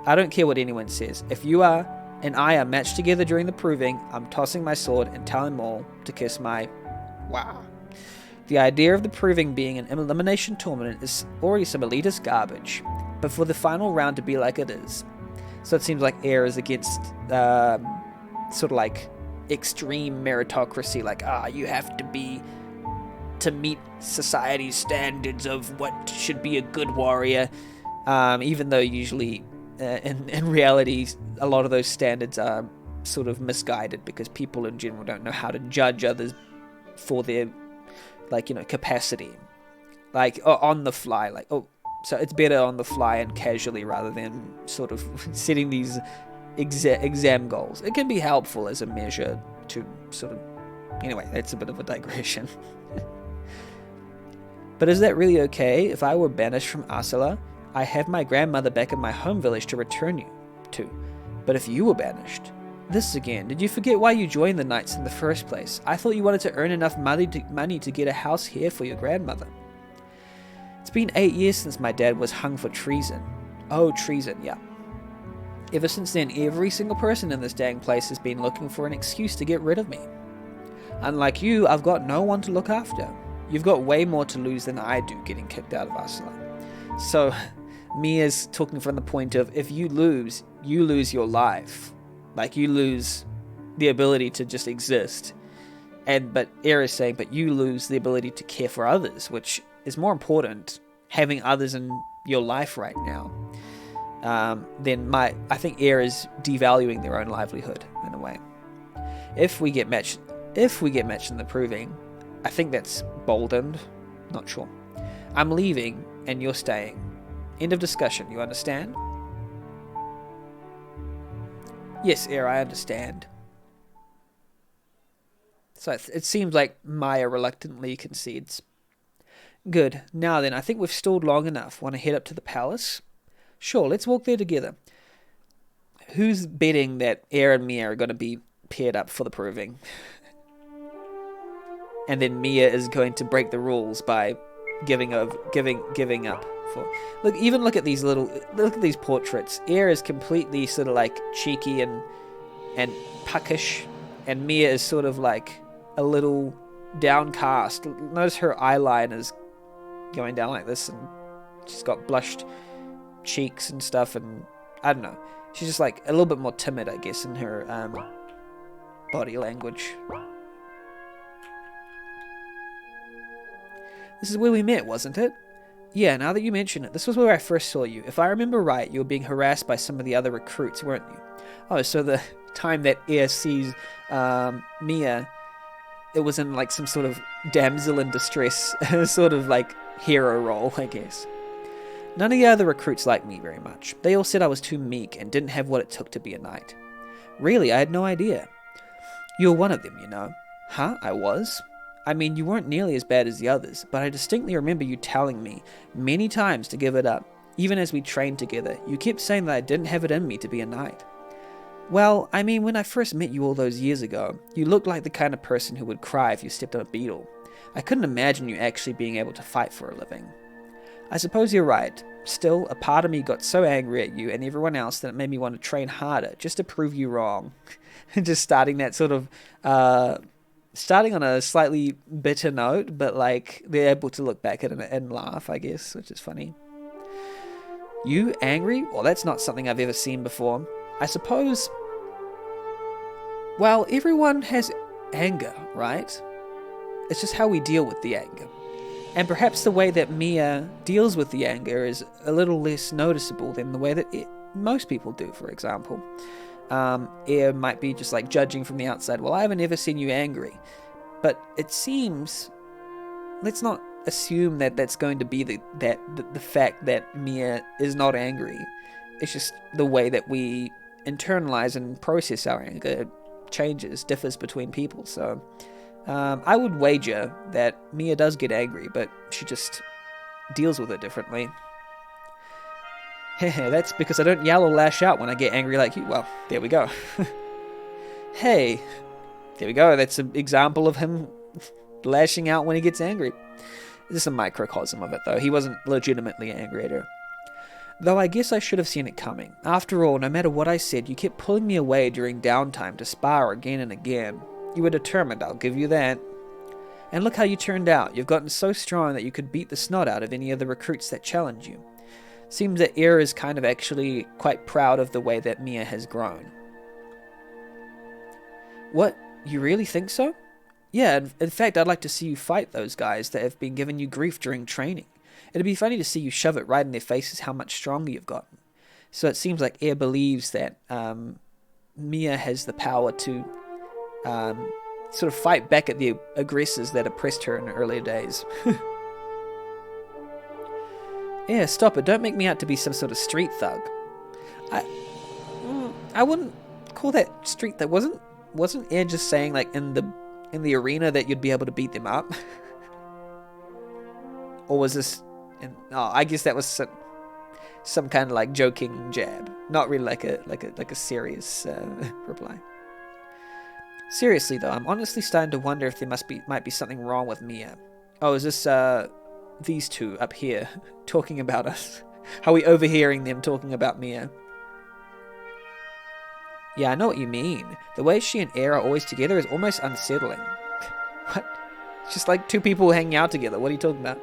I don't care what anyone says. If you are and I are matched together during the proving, I'm tossing my sword and telling them all to kiss my... Wow. The idea of the proving being an elimination tournament is already some elitist garbage, but for the final round to be like it is. So it seems like Air is against sort of like extreme meritocracy, like, you have to meet society's standards of what should be a good warrior, even though usually... in reality, a lot of those standards are sort of misguided because people in general don't know how to judge others for their, capacity. Like, on the fly, so it's better on the fly and casually rather than sort of setting these exam goals. It can be helpful as a measure to sort of... Anyway, that's a bit of a digression. But is that really okay? If I were banished from Ursula, I have my grandmother back in my home village to return you to. But if you were banished... This again, did you forget why you joined the Knights in the first place? I thought you wanted to earn enough money to get a house here for your grandmother. It's been 8 years since my dad was hung for treason. Oh, treason, yeah. Ever since then, every single person in this dang place has been looking for an excuse to get rid of me. Unlike you, I've got no one to look after. You've got way more to lose than I do getting kicked out of Ursula. So... Mia's talking from the point of, if you lose your life. Like, you lose the ability to just exist. But Air is saying, but you lose the ability to care for others, which is more important, having others in your life right now. I think Air is devaluing their own livelihood, in a way. If we get matched in the proving, I think that's boldened. Not sure. I'm leaving, and you're staying. End of discussion, you understand? Yes, Air, I understand. So it seems like Maya reluctantly concedes. Good. Now then, I think we've stalled long enough. Want to head up to the palace? Sure, let's walk there together. Who's betting that Air and Mia are going to be paired up for the proving? And then Mia is going to break the rules by giving up for. Look at these portraits. Air is completely sort of like cheeky and puckish, and Mia is sort of like a little downcast. Notice her eyeline is going down like this, and she's got blushed cheeks and stuff, and I don't know. She's just like a little bit more timid, I guess, in her body language. This is where we met, wasn't it? Yeah, now that you mention it, this was where I first saw you. If I remember right, you were being harassed by some of the other recruits, weren't you? Oh, so the time that Air sees Mia, it was in like some sort of damsel in distress, sort of like hero role, I guess. None of the other recruits liked me very much. They all said I was too meek and didn't have what it took to be a knight. Really, I had no idea. You were one of them, you know. Huh? I was? I mean, you weren't nearly as bad as the others, but I distinctly remember you telling me many times to give it up. Even as we trained together, you kept saying that I didn't have it in me to be a knight. Well, I mean, when I first met you all those years ago, you looked like the kind of person who would cry if you stepped on a beetle. I couldn't imagine you actually being able to fight for a living. I suppose you're right. Still, a part of me got so angry at you and everyone else that it made me want to train harder, just to prove you wrong. Just starting that sort of, starting on a slightly bitter note, but like they're able to look back at it and laugh, I guess, which is funny. You angry? Well, that's not something I've ever seen before. I suppose, well, everyone has anger, right? It's just how we deal with the anger. And perhaps the way that Mia deals with the anger is a little less noticeable than the way that most people do, for example. Air might be just like judging from the outside. Well, I haven't ever seen you angry. But it seems, let's not assume that that's going to be the fact that Mia is not angry. It's just the way that we internalize and process our anger differs between people. So I would wager that Mia does get angry, but she just deals with it differently. That's because I don't yell or lash out when I get angry like you. Well, there we go. Hey, there we go. That's an example of him lashing out when he gets angry. This is a microcosm of it, though. He wasn't legitimately angry at her. Though I guess I should have seen it coming. After all, no matter what I said, you kept pulling me away during downtime to spar again and again. You were determined, I'll give you that. And look how you turned out. You've gotten so strong that you could beat the snot out of any of the recruits that challenge you. Seems that Air is kind of actually quite proud of the way that Mia has grown. What? You really think so? Yeah, in fact, I'd like to see you fight those guys that have been giving you grief during training. It'd be funny to see you shove it right in their faces how much stronger you've gotten. So it seems like Air believes that Mia has the power to sort of fight back at the aggressors that oppressed her in the earlier days. Yeah, stop it. Don't make me out to be some sort of street thug. I wouldn't call that street thug. Wasn't Air just saying like in the arena that you'd be able to beat them up? Or was this? I guess that was some kind of like joking jab, not really like a serious reply. Seriously though, I'm honestly starting to wonder if there might be something wrong with Mia. Oh, is this these two up here talking about us? How are we overhearing them talking about Mia? Yeah, I know what you mean. The way she and Air are always together is almost unsettling. What? It's just like two people hanging out together. What are you talking about?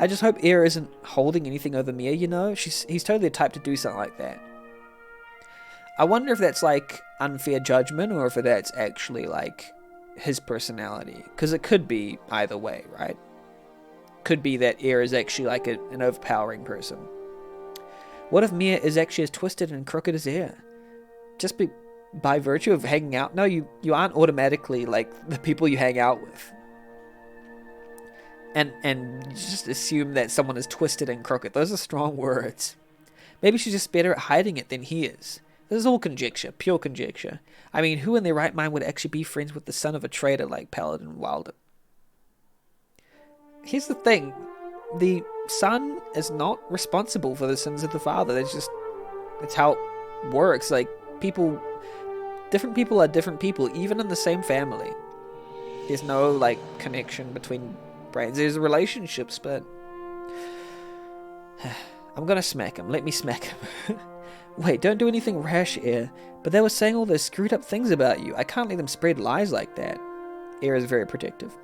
I just hope Air isn't holding anything over Mia, you know? He's totally the type to do something like that. I wonder if that's like unfair judgment or if that's actually like his personality. Because it could be either way, right? Could be that Air is actually like an overpowering person. What if Mia is actually as twisted and crooked as Air? Just by virtue of hanging out? No, you aren't automatically like the people you hang out with. and you just assume that someone is twisted and crooked. Those are strong words. Maybe she's just better at hiding it than he is. This is all conjecture, pure conjecture. I mean, who in their right mind would actually be friends with the son of a traitor like Paladin Wilder? Here's the thing. The son is not responsible for the sins of the father. That's how it works. Like, different people are different people, even in the same family. There's no, like, connection between brains. There's relationships, but... I'm gonna smack him. Let me smack him. Wait, don't do anything rash, Air. But they were saying all those screwed up things about you. I can't let them spread lies like that. Air is very protective.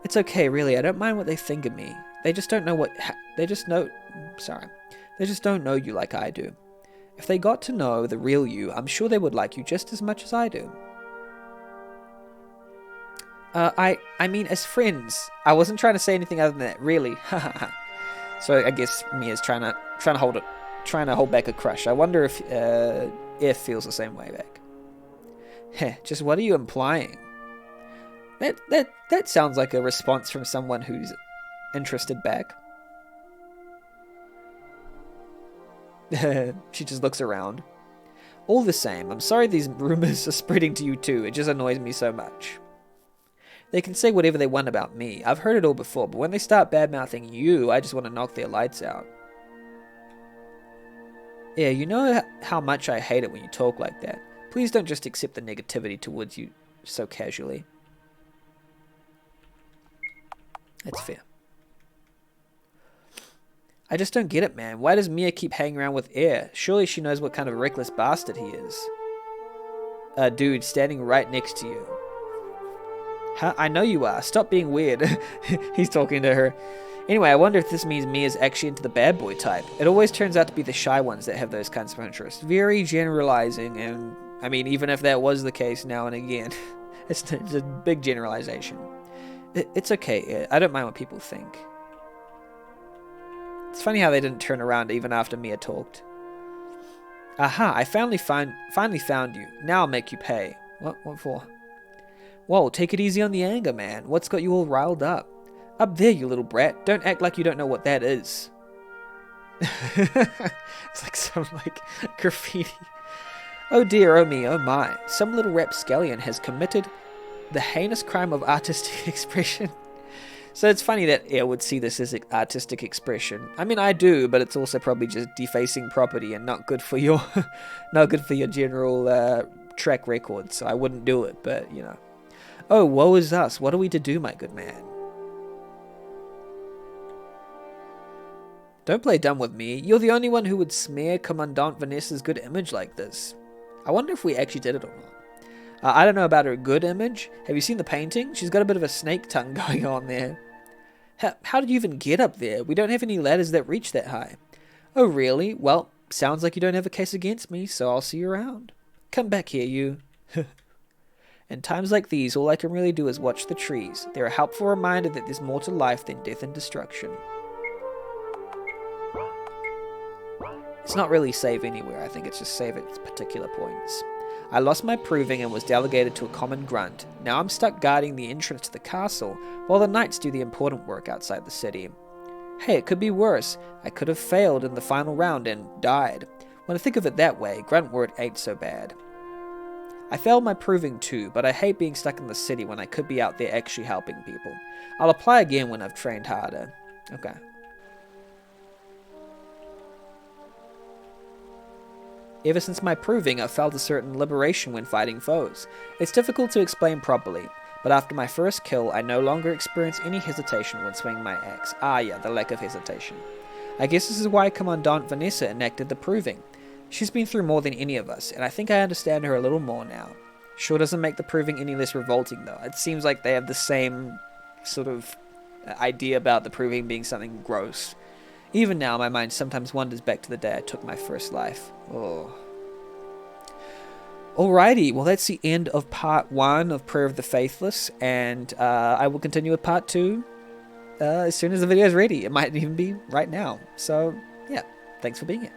It's okay, really. I don't mind what they think of me. They just don't know they just don't know you like I do. If they got to know the real you, I'm sure they would like you just as much as I do. I mean, as friends. I wasn't trying to say anything other than that, really. So I guess Mia's trying to hold back a crush. I wonder if Air feels the same way back. Heh, just what are you implying? That sounds like a response from someone who's interested back. She just looks around. All the same, I'm sorry these rumors are spreading to you too. It just annoys me so much. They can say whatever they want about me. I've heard it all before, but when they start bad-mouthing you, I just want to knock their lights out. Yeah, you know how much I hate it when you talk like that. Please don't just accept the negativity towards you so casually. That's fair. I just don't get it, man. Why does Mia keep hanging around with Air? Surely she knows what kind of reckless bastard he is. Dude, standing right next to you. Huh? I know you are. Stop being weird. He's talking to her. Anyway, I wonder if this means Mia's actually into the bad boy type. It always turns out to be the shy ones that have those kinds of interests. Very generalizing, and I mean, even if that was the case now and again, it's a big generalization. It's okay. I don't mind what people think. It's funny how they didn't turn around even after Mia talked. Aha, I finally found you. Now I'll make you pay. What for? Whoa, take it easy on the anger, man. What's got you all riled up? Up there, you little brat. Don't act like you don't know what that is. It's like some, graffiti. Oh dear, oh me, oh my. Some little rapscallion has committed the heinous crime of artistic expression. So it's funny that Air would see this as artistic expression. I mean, I do, but it's also probably just defacing property and not good for your, general track record. So I wouldn't do it, but you know. Oh, woe is us. What are we to do, my good man? Don't play dumb with me. You're the only one who would smear Commandant Vanessa's good image like this. I wonder if we actually did it or not. I don't know about her good image. Have you seen the painting? She's got a bit of a snake tongue going on there. How did you even get up there? We don't have any ladders that reach that high. Oh, really? Well, sounds like you don't have a case against me, so I'll see you around. Come back here, you. In times like these, all I can really do is watch the trees. They're a helpful reminder that there's more to life than death and destruction. It's not really save anywhere. I think it's just save at particular points. I lost my proving and was delegated to a common grunt. Now I'm stuck guarding the entrance to the castle, while the knights do the important work outside the city. Hey, it could be worse. I could have failed in the final round and died. When I think of it that way, Gruntwort ain't so bad. I failed my proving too, but I hate being stuck in the city when I could be out there actually helping people. I'll apply again when I've trained harder. Okay. Ever since my proving, I've felt a certain liberation when fighting foes. It's difficult to explain properly, but after my first kill, I no longer experience any hesitation when swinging my axe. Ah yeah, the lack of hesitation. I guess this is why Commandant Vanessa enacted the proving. She's been through more than any of us, and I think I understand her a little more now. Sure doesn't make the proving any less revolting though. It seems like they have the same sort of idea about the proving being something gross. Even now, my mind sometimes wanders back to the day I took my first life. Oh. Alrighty, well that's the end of part 1 of Prayer of the Faithless, and I will continue with part 2 as soon as the video is ready. It might even be right now. So, yeah, thanks for being here.